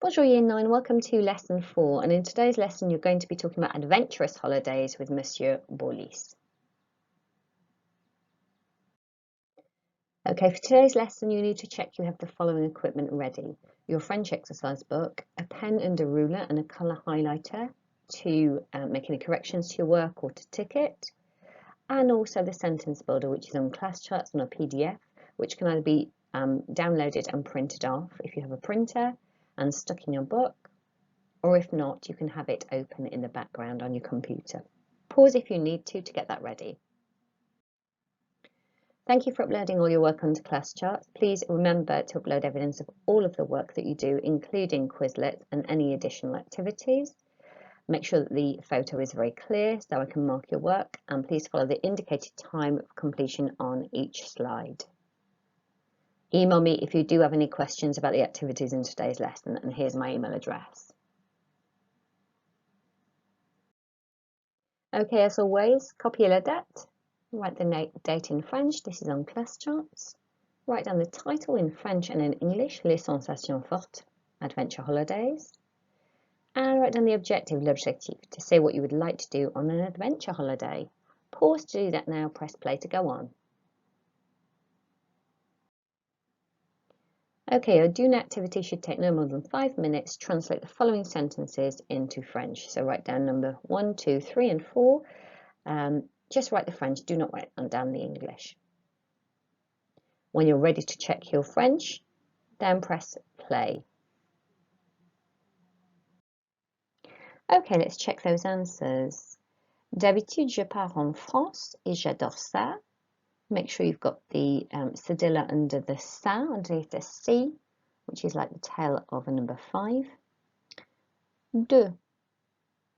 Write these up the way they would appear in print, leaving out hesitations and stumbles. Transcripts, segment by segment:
Bonjour Year 9, welcome to Lesson 4, and in today's lesson you're going to be talking about adventurous holidays with Monsieur Bolis. Okay, for today's lesson you need to check you have the following equipment ready. Your French exercise book, a pen and a ruler and a colour highlighter to make any corrections to your work or to tick it, and also the sentence builder, which is on class charts on a PDF, which can either be downloaded and printed off if you have a printer and stuck in your book, or if not, you can have it open in the background on your computer. Pause if you need to get that ready. Thank you for uploading all your work onto class charts. Please remember to upload evidence of all of the work that you do, including Quizlet and any additional activities. Make sure that the photo is very clear so I can mark your work, and please follow the indicated time of completion on each slide. Email me if you do have any questions about the activities in today's lesson, and here's my email address. Okay, as always, copier la date, write the date in French, this is on class charts. Write down the title in French and in English, Les Sensations Fortes, Adventure Holidays. And write down the objective, l'objectif, to say what you would like to do on an adventure holiday. Pause to do that now, press play to go on. Okay, a Dune activity should take no more than 5 minutes. Translate the following sentences into French. So write down number 1, 2, 3 and 4. Just write the French, do not write down the English. When you're ready to check your French, then press play. Okay, let's check those answers. D'habitude, je pars en France et j'adore ça. Make sure you've got the cedilla under the ça, underneath the C, which is like the tail of a number 5. 2.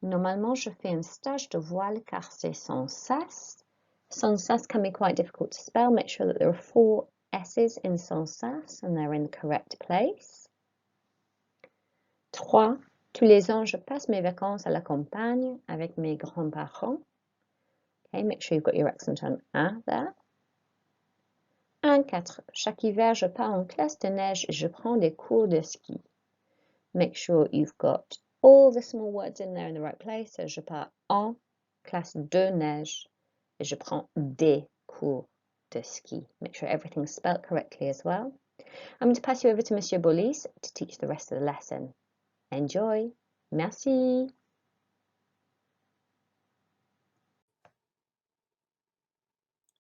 Normalement, je fais un stage de voile car c'est sans sas. Sans sas can be quite difficult to spell. Make sure that there are 4 S's in sans sas and they're in the correct place. 3. Tous les ans, je passe mes vacances à la campagne avec mes grands-parents. Okay, make sure you've got your accent on A there. And 4. Chaque hiver, je pars en classe de neige et je prends des cours de ski. Make sure you've got all the small words in there in the right place. So, je pars en classe de neige et je prends des cours de ski. Make sure everything's spelt correctly as well. I'm going to pass you over to Monsieur Bolis to teach the rest of the lesson. Enjoy. Merci.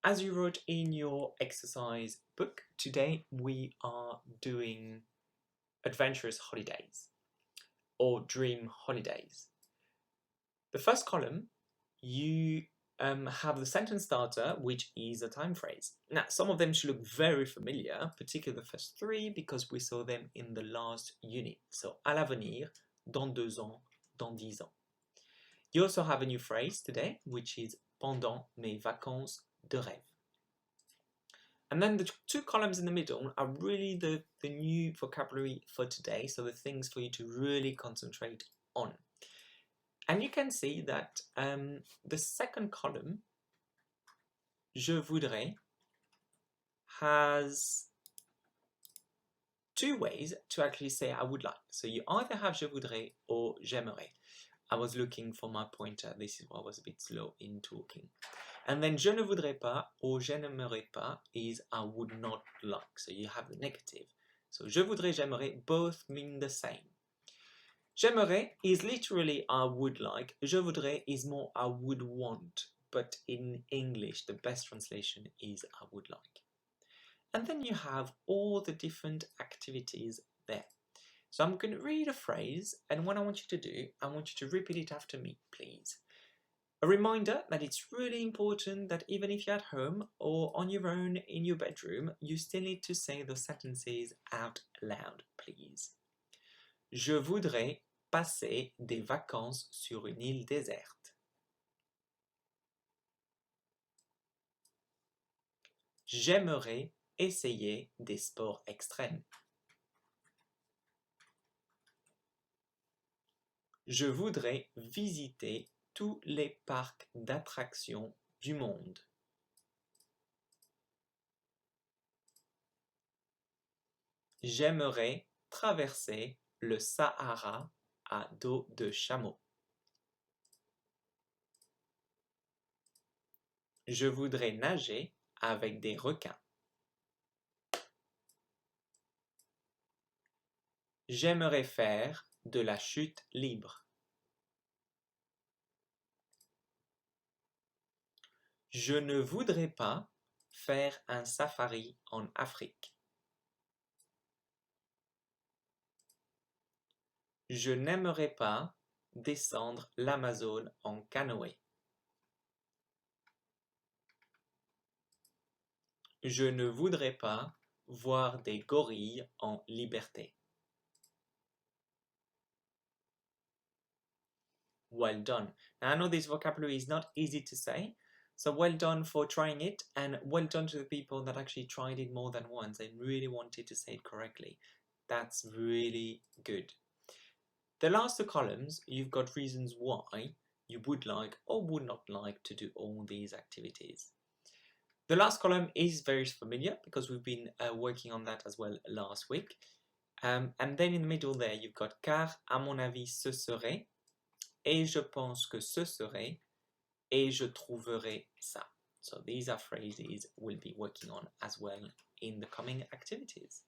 As you wrote in your exercise book, today we are doing adventurous holidays or dream holidays. The first column, you have the sentence starter, which is a time phrase. Now, some of them should look very familiar, particularly the first 3, because we saw them in the last unit. So, à l'avenir, dans 2 ans, dans 10 ans. You also have a new phrase today, which is pendant mes vacances de rêve. And then the 2 columns in the middle are really the new vocabulary for today, so the things for you to really concentrate on. And you can see that the second column, je voudrais, has 2 ways to actually say I would like. So you either have je voudrais or j'aimerais. I was looking for my pointer. This is why I was a bit slow in talking. And then je ne voudrais pas or je n'aimerais pas is I would not like. So you have the negative. So je voudrais, j'aimerais both mean the same. J'aimerais is literally I would like. Je voudrais is more I would want. But in English, the best translation is I would like. And then you have all the different activities there. So I'm going to read a phrase, and what I want you to do, I want you to repeat it after me, please. A reminder that it's really important that even if you're at home or on your own in your bedroom, you still need to say those sentences out loud, please. Je voudrais passer des vacances sur une île déserte. J'aimerais essayer des sports extrêmes. Je voudrais visiter tous les parcs d'attractions du monde. J'aimerais traverser le Sahara à dos de chameau. Je voudrais nager avec des requins. J'aimerais faire de la chute libre. Je ne voudrais pas faire un safari en Afrique. Je n'aimerais pas descendre l'Amazone en canoë. Je ne voudrais pas voir des gorilles en liberté. Well done. Now, I know this vocabulary is not easy to say, so well done for trying it, and well done to the people that actually tried it more than once and really wanted to say it correctly. That's really good. The last two columns, you've got reasons why you would like or would not like to do all these activities. The last column is very familiar because we've been working on that as well last week. And then in the middle there, you've got car, à mon avis, ce serait, et je pense que ce serait, et je trouverai ça. So these are phrases we'll be working on as well in the coming activities.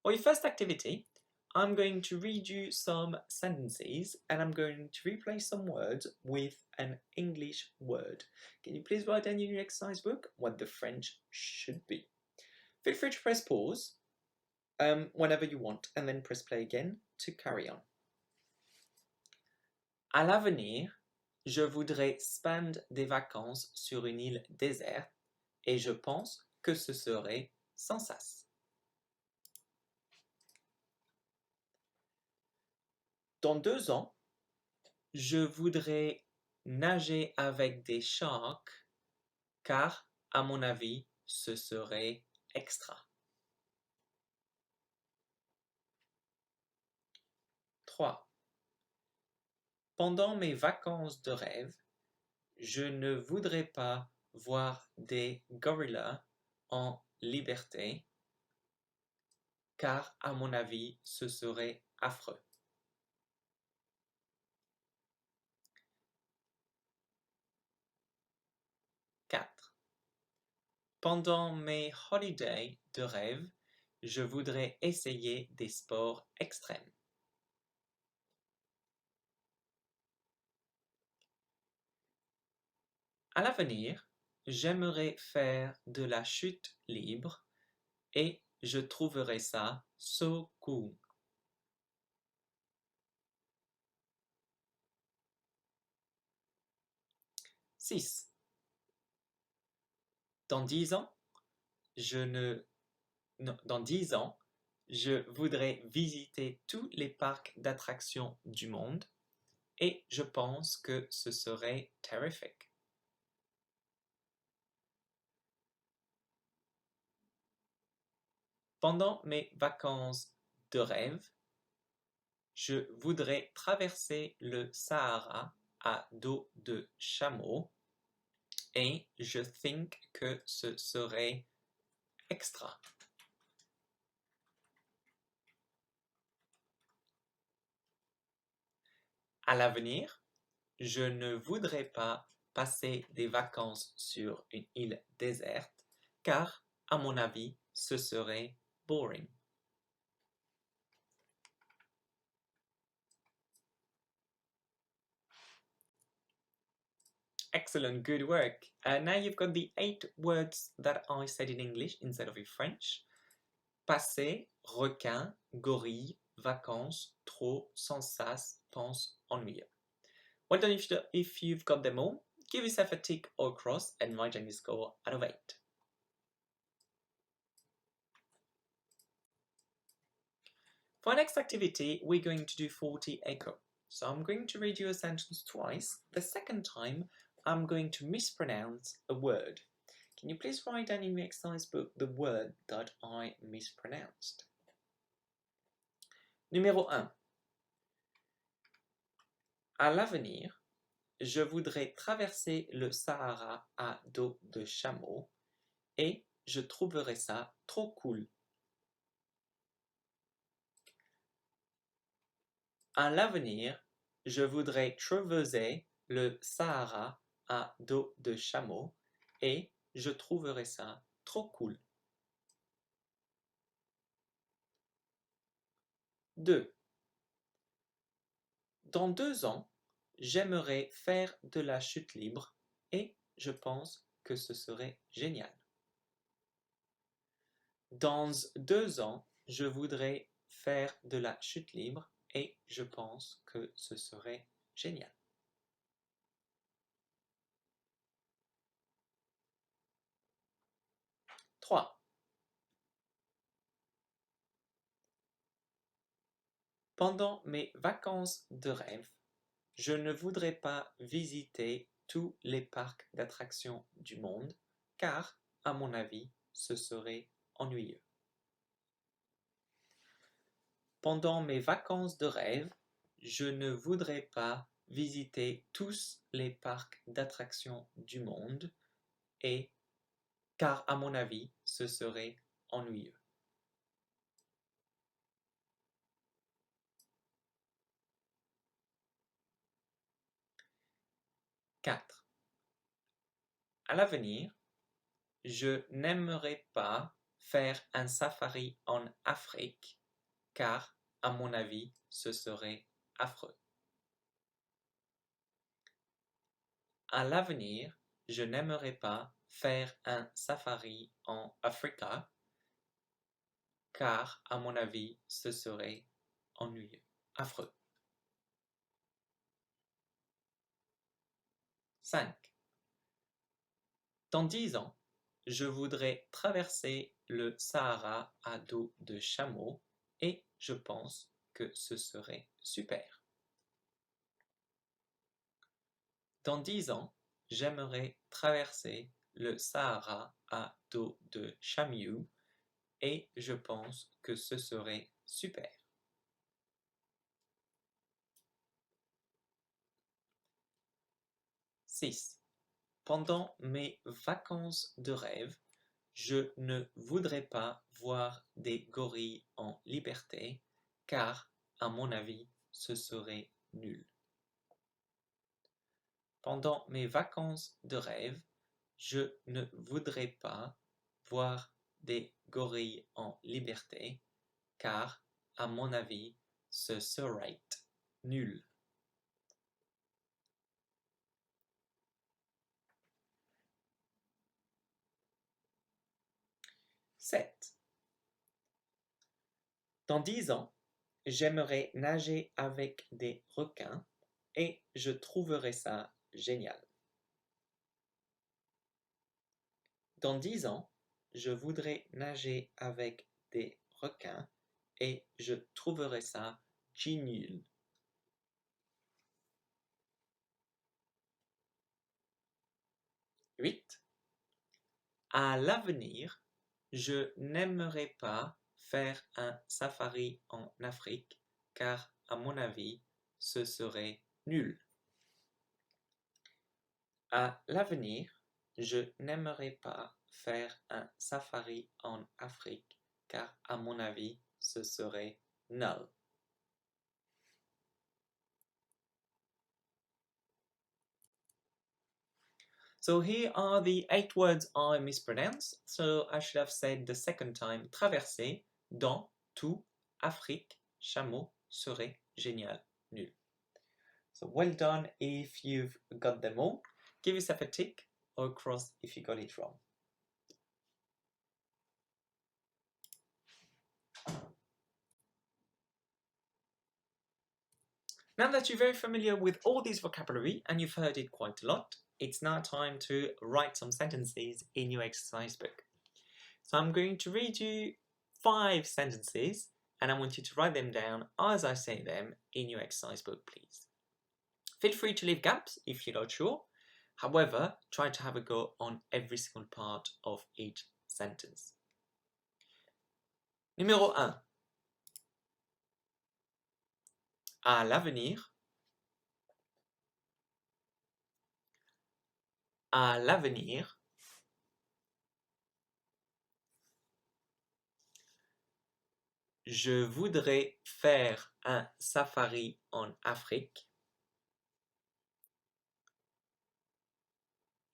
For your first activity, I'm going to read you some sentences and I'm going to replace some words with an English word. Can you please write down in your exercise book what the French should be? Feel free to press pause whenever you want and then press play again to carry on. À l'avenir, je voudrais spendre des vacances sur une île déserte et je pense que ce serait sans sas. Dans 2 ans, je voudrais nager avec des sharks car, à mon avis, ce serait extra. 3. Pendant mes vacances de rêve, je ne voudrais pas voir des gorillas en liberté car, à mon avis, ce serait affreux. 4. Pendant mes holidays de rêve, je voudrais essayer des sports extrêmes. À l'avenir, j'aimerais faire de la chute libre et je trouverais ça so cool. 6. Dans 10 ans, dans 10 ans, je voudrais visiter tous les parcs d'attractions du monde et je pense que ce serait terrific. Pendant mes vacances de rêve, je voudrais traverser le Sahara à dos de chameau et je think que ce serait extra. À l'avenir, je ne voudrais pas passer des vacances sur une île déserte car, à mon avis, ce serait boring. Excellent, good work. Now you've got the 8 words that I said in English instead of in French. Passer, requin, gorille, vacances, trop, sans sas, pense, ennuyeux. Well done if you've got them all. Give yourself a tick or cross and write down your score out of 8. For our next activity, we're going to do 40 echo. So I'm going to read you a sentence twice. The second time, I'm going to mispronounce a word. Can you please write down in your exercise book the word that I mispronounced? Numéro 1. À l'avenir, je voudrais traverser le Sahara à dos de chameau et je trouverais ça trop cool. À l'avenir, je voudrais traverser le Sahara à dos de chameau et je trouverais ça trop cool. 2. Dans 2 ans, j'aimerais faire de la chute libre et je pense que ce serait génial. Dans 2 ans, je voudrais faire de la chute libre et je pense que ce serait génial. Trois. Pendant mes vacances de rêve, je ne voudrais pas visiter tous les parcs d'attractions du monde car, à mon avis, ce serait ennuyeux. Pendant mes vacances de rêve, je ne voudrais pas visiter tous les parcs d'attractions du monde et car à mon avis, ce serait ennuyeux. 4. À l'avenir, je n'aimerais pas faire un safari en Afrique car, à mon avis, ce serait affreux. À l'avenir, je n'aimerais pas faire un safari en Afrique car, à mon avis, ce serait ennuyeux, affreux. 5. Dans 10 ans, je voudrais traverser le Sahara à dos de chameau et je pense que ce serait super. Dans 10 ans, j'aimerais traverser le Sahara à dos de chameau et je pense que ce serait super. 6. Pendant mes vacances de rêve, je ne voudrais pas voir des gorilles en liberté car, à mon avis, ce serait nul. Pendant mes vacances de rêve, je ne voudrais pas voir des gorilles en liberté car, à mon avis, ce serait nul. 7. Dans 10 ans, j'aimerais nager avec des requins et je trouverais ça génial. Dans 10 ans, je voudrais nager avec des requins et je trouverais ça génial. 8. À l'avenir, je n'aimerais pas faire un safari en Afrique car, à mon avis, ce serait nul. À l'avenir, je n'aimerais pas faire un safari en Afrique car, à mon avis, ce serait nul. So here are the 8 words I mispronounced. So I should have said the second time traverser, dans, tout, Afrique, chameau, serait, génial, nul. So well done if you've got them all. Give yourself a tick or a cross if you got it wrong. Now that you're very familiar with all these vocabulary and you've heard it quite a lot, it's now time to write some sentences in your exercise book. So I'm going to read you 5 sentences and I want you to write them down as I say them in your exercise book, please. Feel free to leave gaps if you're not sure. However, try to have a go on every single part of each sentence. Numéro 1. À l'avenir. À l'avenir. Je voudrais faire un safari en Afrique.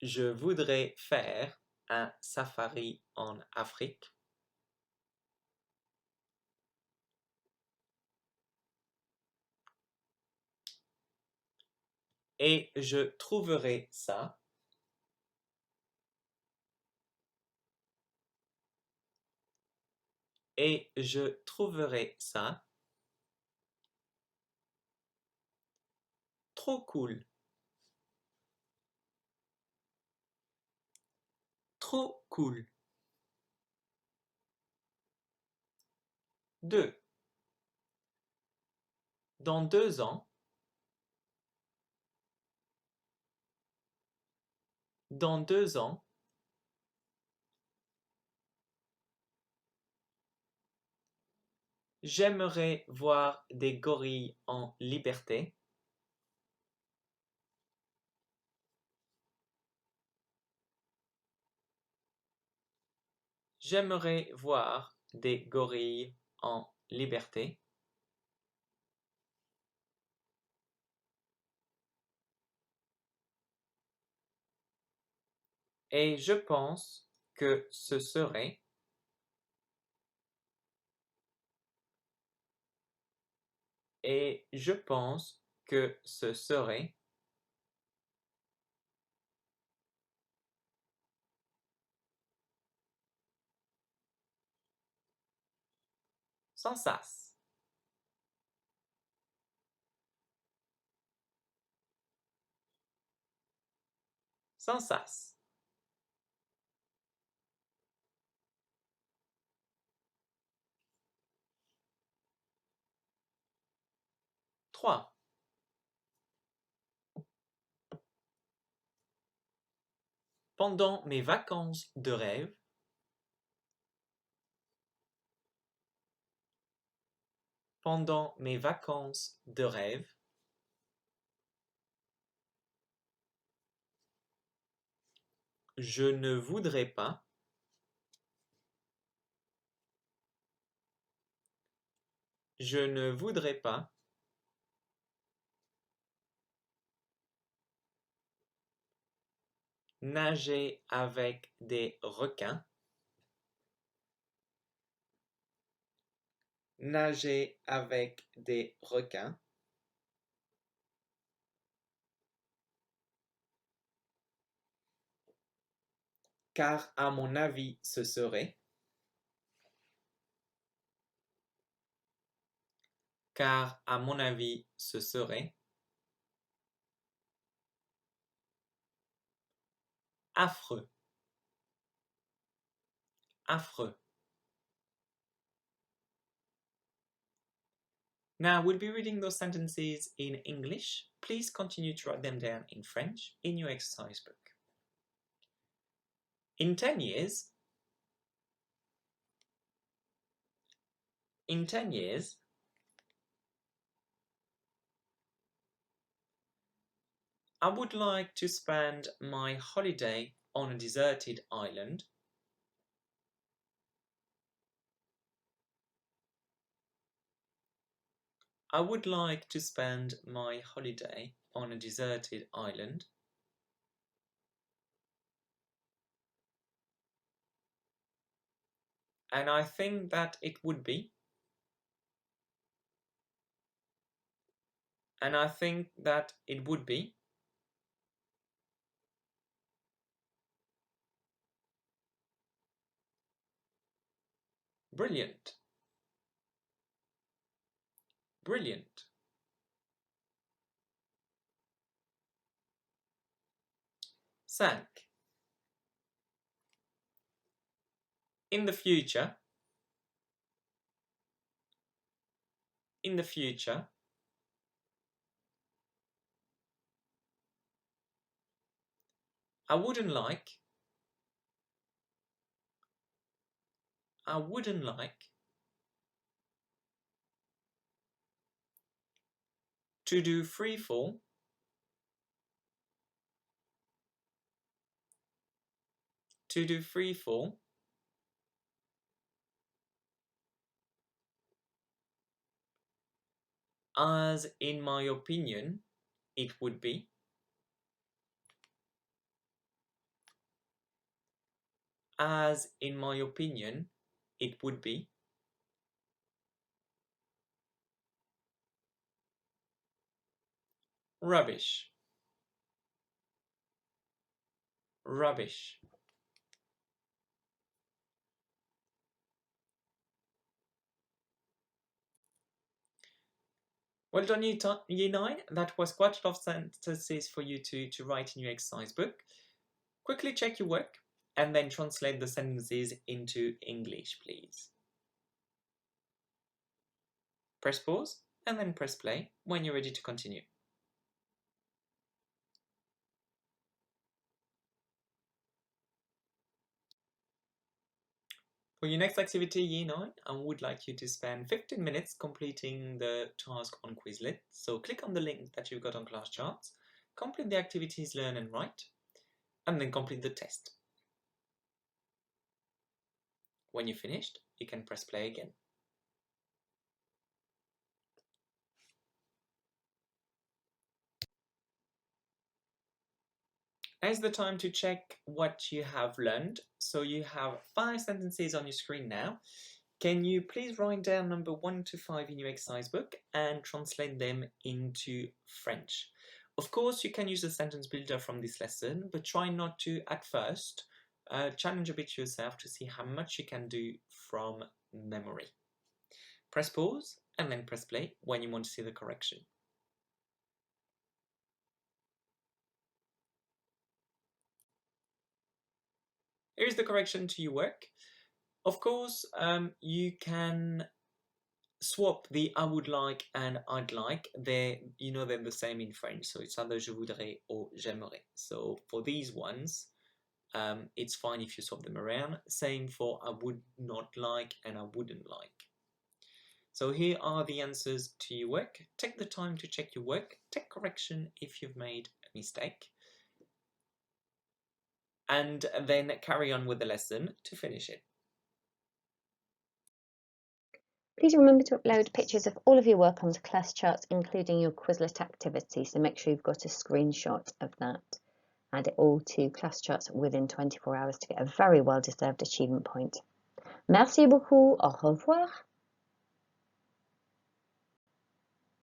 Je voudrais faire un safari en Afrique. Et je trouverai ça. Et je trouverai ça trop cool. Trop cool. 2. Dans 2 ans. Dans 2 ans. J'aimerais voir des gorilles en liberté. J'aimerais voir des gorilles en liberté. Et je pense que ce serait et je pense que ce serait sans sas. Sans sas. 3. Pendant mes vacances de rêve, pendant mes vacances de rêve, je ne voudrais pas je ne voudrais pas nager avec des requins, nager avec des requins, car à mon avis ce serait, car à mon avis ce serait affreux, affreux. Now we'll be reading those sentences in English. Please continue to write them down in French in your exercise book. In 10 years, I would like to spend my holiday on a deserted island. I would like to spend my holiday on a deserted island. And I think that it would be. And I think that it would be. Brilliant. Brilliant. 5. In the future, I wouldn't like to do free fall As in my opinion, it would be. As in my opinion, it would be. Rubbish. Rubbish. Well done, Year 9. That was quite a lot of sentences for you to write in your exercise book. Quickly check your work and then translate the sentences into English, please. Press pause and then press play when you're ready to continue. For your next activity, Year 9, I would like you to spend 15 minutes completing the task on Quizlet. So click on the link that you've got on class charts, complete the activities learn and write, and then complete the test. When you're finished, you can press play again. Now's the time to check what you have learned. So you have 5 sentences on your screen now. Can you please write down number 1 to 5 in your exercise book and translate them into French? Of course, you can use the sentence builder from this lesson, but try not to at first. Challenge a bit yourself to see how much you can do from memory. Press pause and then press play when you want to see the correction. Here's the correction to your work. Of course, you can swap the I would like and I'd like. They're the same in French, so it's either je voudrais or j'aimerais. So for these ones, it's fine if you swap them around. Same for I would not like and I wouldn't like. So here are the answers to your work. Take the time to check your work. Take correction if you've made a mistake. And then carry on with the lesson to finish it. Please remember to upload pictures of all of your work onto class charts, including your Quizlet activity. So make sure you've got a screenshot of that. Add it all to class charts within 24 hours to get a very well-deserved achievement point. Merci beaucoup. Au revoir.